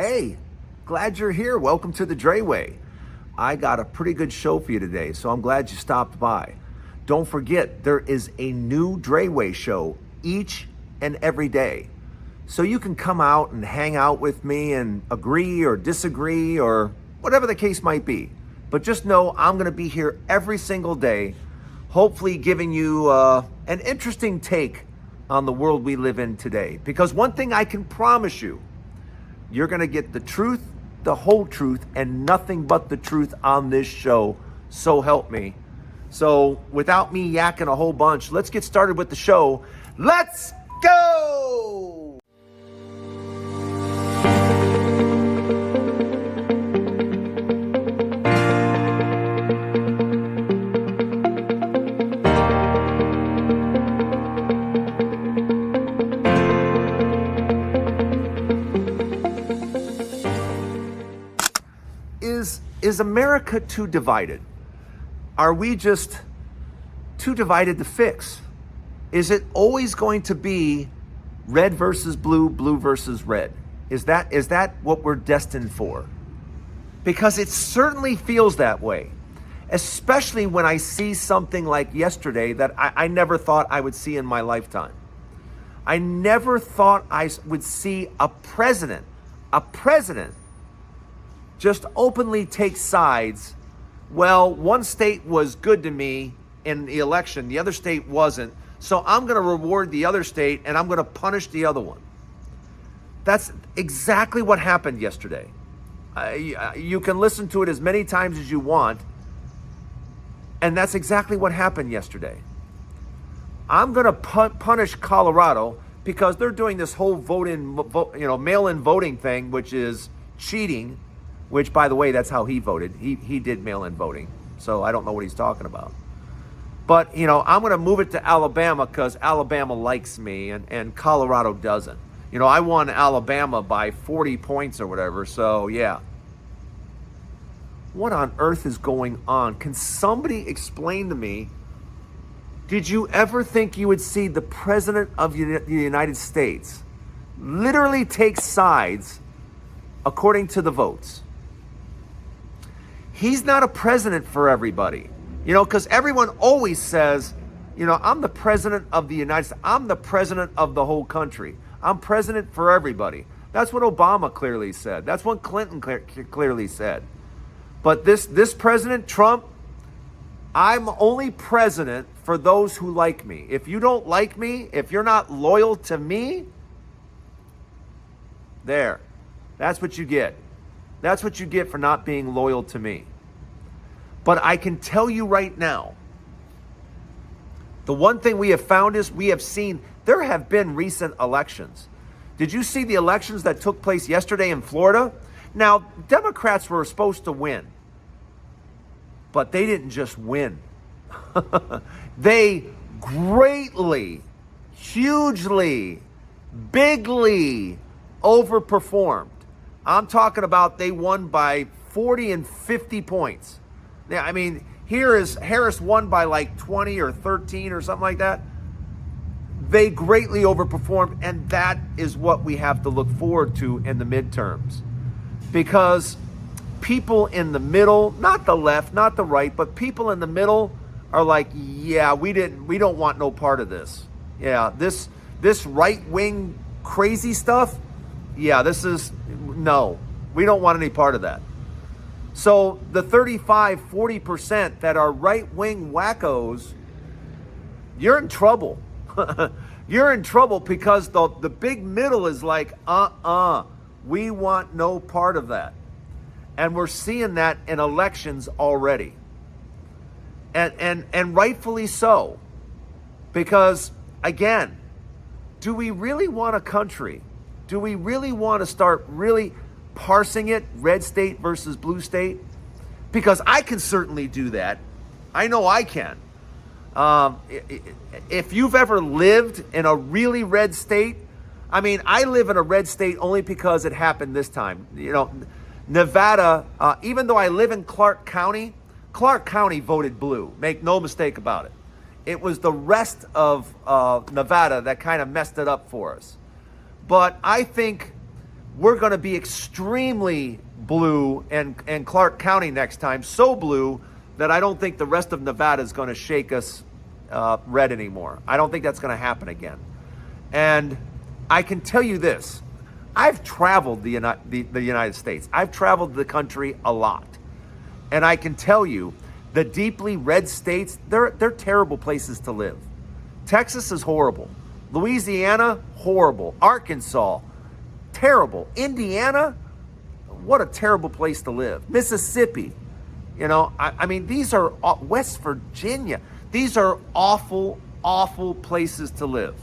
Hey, glad you're here. Welcome to the Dray Way. I got a pretty good show for you today, so I'm glad you stopped by. Don't forget, there is a new Dray Way show each and every day. So you can come out and hang out with me and agree or disagree or whatever the case might be. But just know I'm going to be here every single day, hopefully giving you an interesting take on the world we live in today. Because one thing I can promise you, you're going to get the truth, the whole truth, and nothing but the truth on this show. So help me. So without me yakking a whole bunch, let's get started with the show. Let's go! Is America too divided? Are we just too divided to fix? Is it always going to be red versus blue, blue versus red? Is that what we're destined for? Because it certainly feels that way, especially when I see something like yesterday that I never thought I would see in my lifetime. I never thought I would see a president just openly take sides. Well, one state was good to me in the election, the other state wasn't, so I'm going to reward the other state and I'm going to punish the other one. That's exactly what happened yesterday. You can listen to it as many times as you want, and that's exactly what happened yesterday. I'm going to punish Colorado because they're doing this whole mail-in voting thing, which is cheating. Which, by the way, that's how he voted. He did mail-in voting. So I don't know what he's talking about. But, I'm going to move it to Alabama because Alabama likes me and Colorado doesn't. I won Alabama by 40 points or whatever. So, yeah. What on earth is going on? Can somebody explain to me, did you ever think you would see the President of the United States literally take sides according to the votes? He's not a president for everybody, because everyone always says, I'm the president of the United States. I'm the president of the whole country. I'm president for everybody. That's what Obama clearly said. That's what Clinton clearly said. But this President Trump, I'm only president for those who like me. If you don't like me, if you're not loyal to me, that's what you get. That's what you get for not being loyal to me. But I can tell you right now, the one thing we have found is we have seen there have been recent elections. Did you see the elections that took place yesterday in Florida? Now, Democrats were supposed to win, but they didn't just win. They greatly, hugely, bigly overperformed. I'm talking about they won by 40 and 50 points. Yeah, Harris won by like 20 or 13 or something like that. They greatly overperformed, and that is what we have to look forward to in the midterms. Because people in the middle, not the left, not the right, but people in the middle are like, yeah, we don't want no part of this. Yeah, this right-wing crazy stuff, yeah, no, we don't want any part of that. So the 35-40% that are right-wing wackos, you're in trouble. You're in trouble because the big middle is like, we want no part of that. And we're seeing that in elections already. And rightfully so. Because, again, do we really want a country? Do we really want to start really parsing it, red state versus blue state? Because I can certainly do that. I know I can. If you've ever lived in a really red state, I live in a red state only because it happened this time. Nevada, even though I live in Clark County voted blue. Make no mistake about it. It was the rest of Nevada that kind of messed it up for us. But I think we're going to be extremely blue and Clark County next time, so blue that I don't think the rest of Nevada is going to shake us red anymore. I don't think that's going to happen again. And I can tell you this. I've traveled the United States. I've traveled the country a lot. And I can tell you, the deeply red states, they're terrible places to live. Texas is horrible. Louisiana, horrible. Arkansas, terrible. Indiana, what a terrible place to live. Mississippi, you know, I mean, these are West Virginia. These are awful, awful places to live.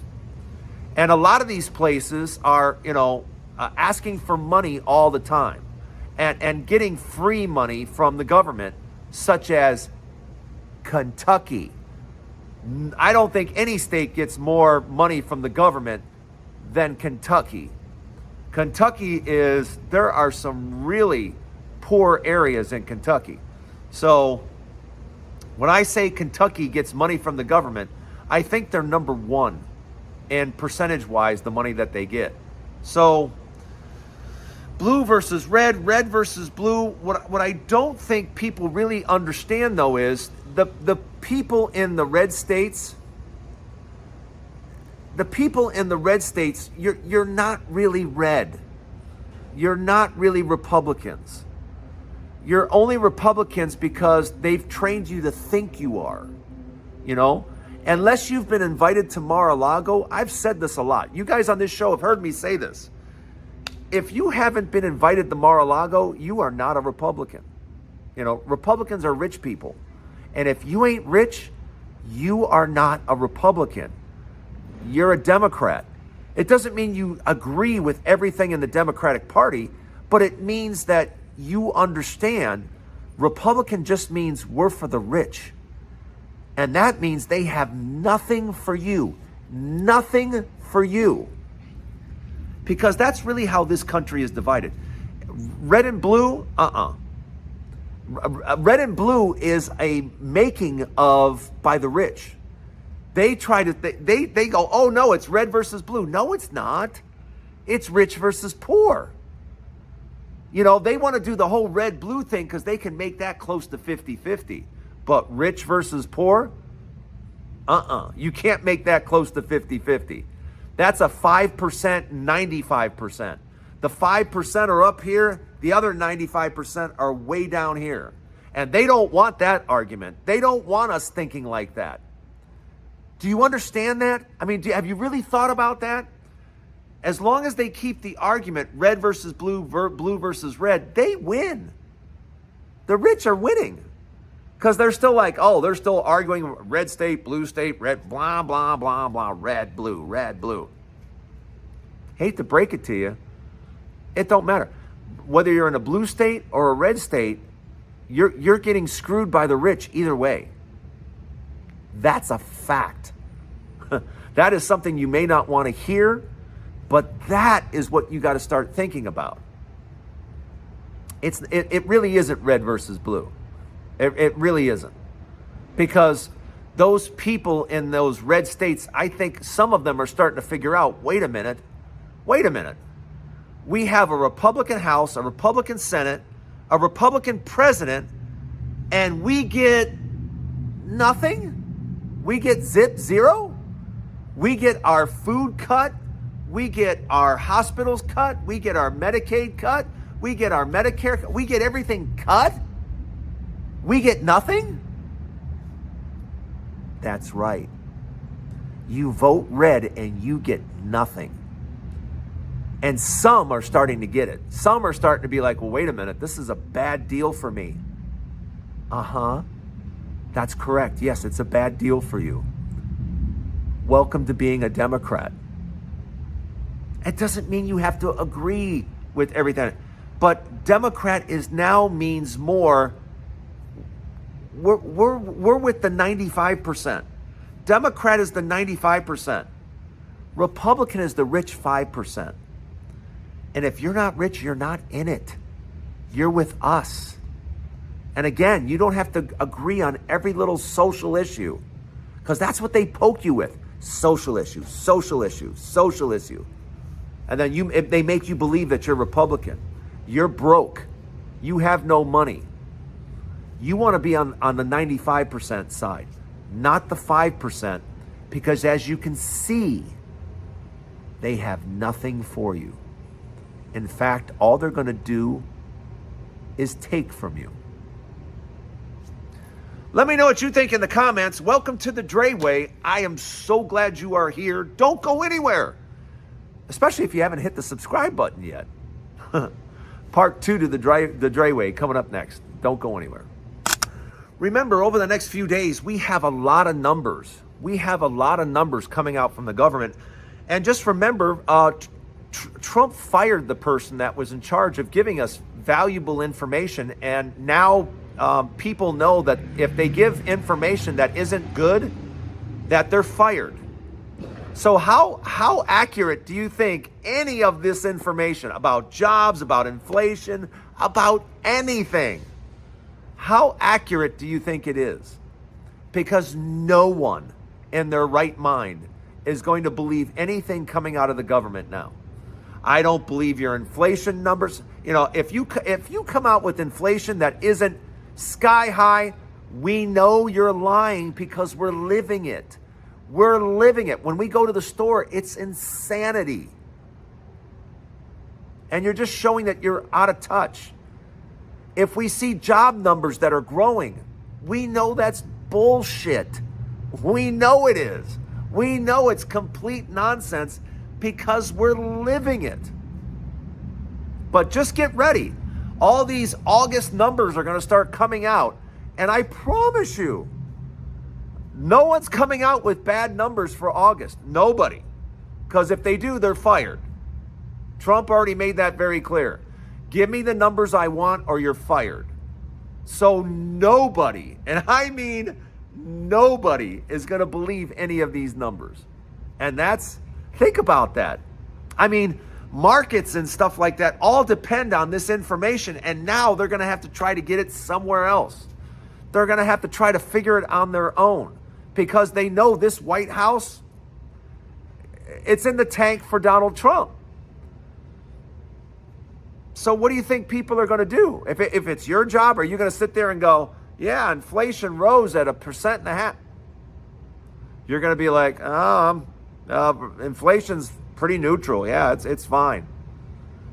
And a lot of these places are, you know, asking for money all the time and getting free money from the government, such as Kentucky. I don't think any state gets more money from the government than Kentucky. Kentucky there are some really poor areas in Kentucky. So when I say Kentucky gets money from the government, I think they're number one in percentage-wise the money that they get. So blue versus red, red versus blue. What I don't think people really understand, though, is the people in the red states. The people in the red states, you're not really red. You're not really Republicans. You're only Republicans because they've trained you to think you are. You know, unless you've been invited to Mar-a-Lago, I've said this a lot. You guys on this show have heard me say this. If you haven't been invited to Mar-a-Lago, you are not a Republican. You know, Republicans are rich people. And if you ain't rich, you are not a Republican. You're a Democrat. It doesn't mean you agree with everything in the Democratic Party, but it means that you understand Republican just means we're for the rich. And that means they have nothing for you. Nothing for you. Because that's really how this country is divided. Red and blue, Red and blue is a making of by the rich. They try to, they go, oh no, it's red versus blue. No, it's not. It's rich versus poor. You know, they want to do the whole red-blue thing because they can make that close to 50-50. But rich versus poor? You can't make that close to 50-50. That's a 5%, 95%. The 5% are up here. The other 95% are way down here. And they don't want that argument. They don't want us thinking like that. Do you understand that? I mean, have you really thought about that? As long as they keep the argument red versus blue, blue versus red, they win. The rich are winning. Because they're still like, oh, they're still arguing red state, red, blah, blah, blah, blah, red, blue, red, blue. Hate to break it to you, it don't matter. Whether you're in a blue state or a red state, you're getting screwed by the rich either way. That's a fact. That is something you may not want to hear, but that is what you got to start thinking about. It really isn't red versus blue. It really isn't. Because those people in those red states, I think some of them are starting to figure out, wait a minute. We have a Republican House, a Republican Senate, a Republican president, and we get nothing? We get zero? We get our food cut? We get our hospitals cut? We get our Medicaid cut? We get our Medicare cut? We get everything cut? We get nothing? That's right. You vote red and you get nothing. And some are starting to get it. Some are starting to be like, well, wait a minute, this is a bad deal for me. That's correct. Yes, it's a bad deal for you. Welcome to being a Democrat. It doesn't mean you have to agree with everything. But Democrat means more. We're with the 95%. Democrat is the 95%. Republican is the rich 5%. And if you're not rich, you're not in it. You're with us. And again, you don't have to agree on every little social issue, because that's what they poke you with. Social issue, social issue, social issue. And then they make you believe that you're Republican. You're broke. You have no money. You want to be on the 95% side, not the 5%, because as you can see, they have nothing for you. In fact, all they're going to do is take from you. Let me know what you think in the comments. Welcome to the Dray Way. I am so glad you are here. Don't go anywhere, especially if you haven't hit the subscribe button yet. Part 2 to the Dray Way coming up next. Don't go anywhere. Remember, over the next few days, we have a lot of numbers. We have a lot of numbers coming out from the government. And just remember, Trump fired the person that was in charge of giving us valuable information. And now people know that if they give information that isn't good, that they're fired. So how accurate do you think any of this information about jobs, about inflation, about anything, how accurate do you think it is? Because no one in their right mind is going to believe anything coming out of the government now. I don't believe your inflation numbers. You know, if you come out with inflation that isn't sky high, we know you're lying because we're living it. We're living it. When we go to the store, it's insanity. And you're just showing that you're out of touch. If we see job numbers that are growing, we know that's bullshit. We know it is. We know it's complete nonsense because we're living it. But just get ready. All these August numbers are going to start coming out. And I promise you, no one's coming out with bad numbers for August. Nobody. Because if they do, they're fired. Trump already made that very clear. Give me the numbers I want or you're fired. So nobody, and I mean nobody, is going to believe any of these numbers. And think about that. I mean, markets and stuff like that all depend on this information, and now they're going to have to try to get it somewhere else. They're going to have to try to figure it on their own because they know this White House, it's in the tank for Donald Trump. So what do you think people are going to do? If it's your job, are you going to sit there and go, yeah, inflation rose at 1.5%? You're going to be like, inflation's pretty neutral. Yeah, it's fine.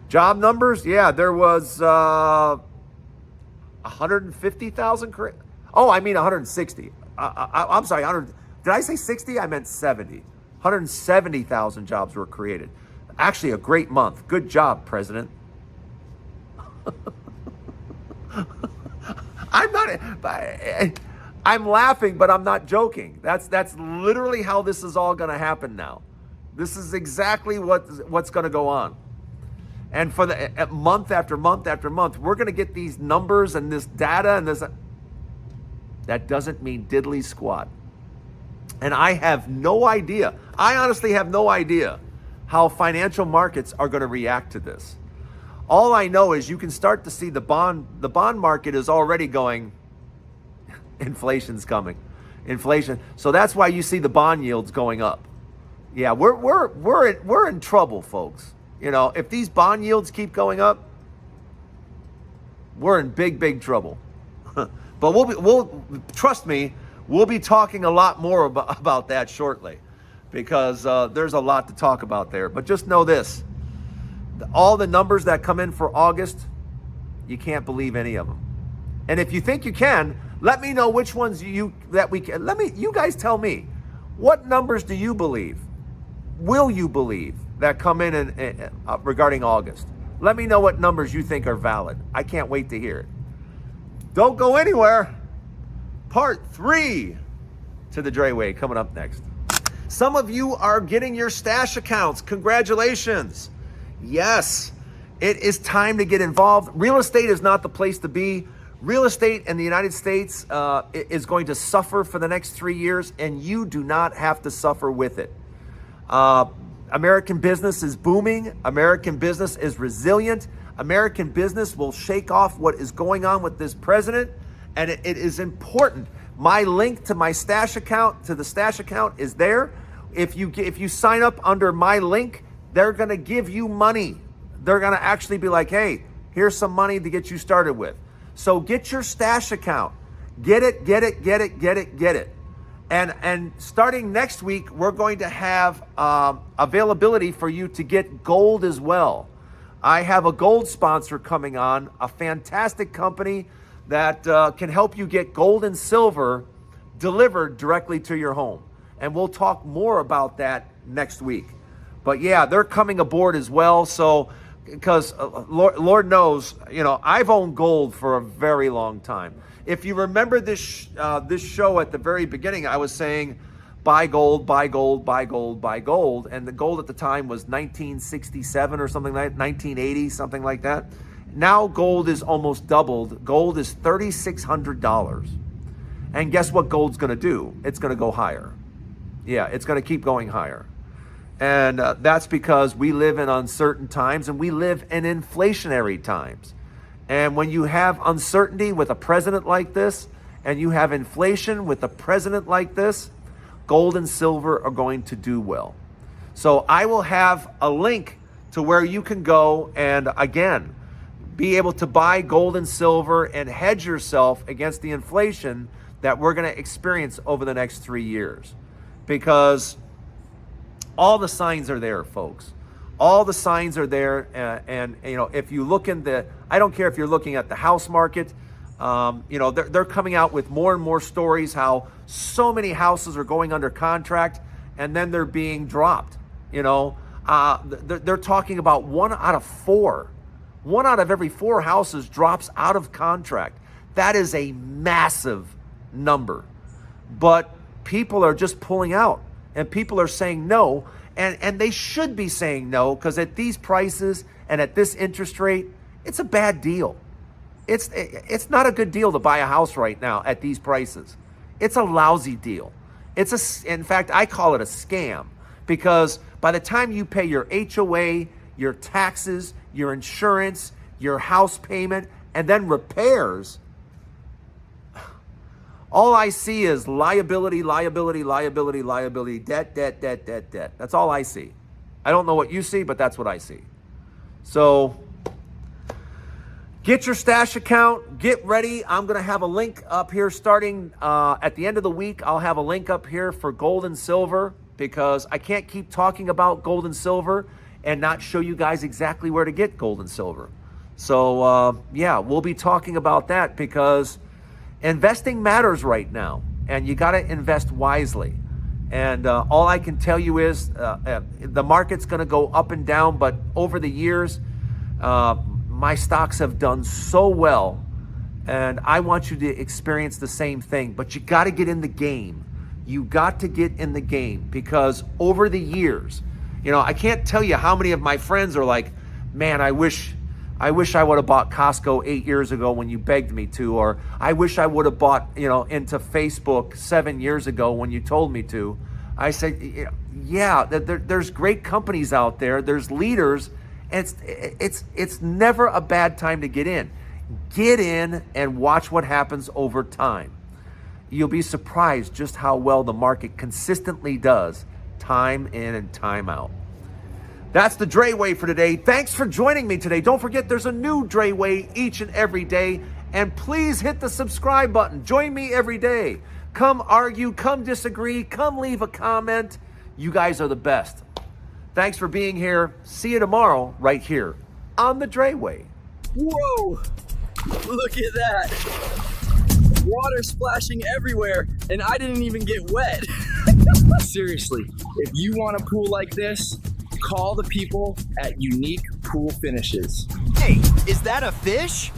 Job numbers, yeah, there was 150,000. I mean 160. I'm sorry, 100. Did I say 60? I meant 70. 170,000 jobs were created. Actually, a great month. Good job, President. I'm laughing, but I'm not joking. That's literally how this is all going to happen now. This is exactly what's going to go on. And for the month after month after month, we're going to get these numbers and this data and this. That doesn't mean diddly squat. And I have no idea. I honestly have no idea how financial markets are going to react to this. All I know is you can start to see the bond market is already going, inflation's coming. Inflation. So that's why you see the bond yields going up. Yeah, we're in trouble, folks. You know, if these bond yields keep going up, we're in big trouble. But we'll trust me, we'll be talking a lot more about that shortly because there's a lot to talk about there. But just know this. All the numbers that come in for August, you can't believe any of them. And if you think you can, let me know which ones you guys tell me. What numbers do you believe? Will you believe that come in regarding August? Let me know what numbers you think are valid. I can't wait to hear it. Don't go anywhere. Part 3 to the Dray Way coming up next. Some of you are getting your stash accounts. Congratulations. Yes, it is time to get involved. Real estate is not the place to be. Real estate in the United States is going to suffer for the next 3 years, and you do not have to suffer with it. American business is booming. American business is resilient. American business will shake off what is going on with this president, and it is important. My link to my stash account, to the stash account, is there. If you sign up under my link, They're going to give you money. They're going to actually be like, hey, here's some money to get you started with. So get your stash account. Get it, get it, get it, get it, get it. And starting next week, we're going to have availability for you to get gold as well. I have a gold sponsor coming on, a fantastic company that can help you get gold and silver delivered directly to your home. And we'll talk more about that next week. But yeah, they're coming aboard as well. So, because Lord knows, I've owned gold for a very long time. If you remember this show at the very beginning, I was saying, buy gold, buy gold, buy gold, buy gold. And the gold at the time was 1967 or something like that, 1980, something like that. Now gold is almost doubled. Gold is $3,600. And guess what gold's going to do? It's going to go higher. Yeah, it's going to keep going higher. And that's because we live in uncertain times and we live in inflationary times. And when you have uncertainty with a president like this, and you have inflation with a president like this, gold and silver are going to do well. So I will have a link to where you can go and, again, be able to buy gold and silver and hedge yourself against the inflation that we're going to experience over the next 3 years. Because all the signs are there, folks. All the signs are there. And if you look in I don't care if you're looking at the house market, they're coming out with more and more stories how so many houses are going under contract and then they're being dropped. They're talking about 1 out of 4. 1 out of every 4 houses drops out of contract. That is a massive number. But people are just pulling out and people are saying no. And they should be saying no, because at these prices and at this interest rate, it's a bad deal. It's not a good deal to buy a house right now at these prices. It's a lousy deal. In fact, I call it a scam, because by the time you pay your HOA, your taxes, your insurance, your house payment, and then repairs, all I see is liability, liability, liability, liability, debt, debt, debt, debt, debt. That's all I see. I don't know what you see, but that's what I see. So get your stash account, get ready. I'm going to have a link up here starting at the end of the week. I'll have a link up here for gold and silver, because I can't keep talking about gold and silver and not show you guys exactly where to get gold and silver. So yeah, we'll be talking about that, because investing matters right now, and you got to invest wisely. And all I can tell you is the market's going to go up and down, but over the years, my stocks have done so well, and I want you to experience the same thing. But you got to get in the game. You got to get in the game, because over the years, I can't tell you how many of my friends are like, man, I wish I would have bought Costco 8 years ago when you begged me to, or I wish I would have bought, into Facebook 7 years ago when you told me to. I said, yeah, there's great companies out there. There's leaders. And it's never a bad time to get in. Get in and watch what happens over time. You'll be surprised just how well the market consistently does, time in and time out. That's the Dray Way for today. Thanks for joining me today. Don't forget, there's a new Dray Way each and every day. And please hit the subscribe button. Join me every day. Come argue, come disagree, come leave a comment. You guys are the best. Thanks for being here. See you tomorrow right here on the Dray Way. Whoa! Look at that. Water splashing everywhere, and I didn't even get wet. Seriously, if you want a pool like this, call the people at Unique Pool Finishes. Hey, is that a fish?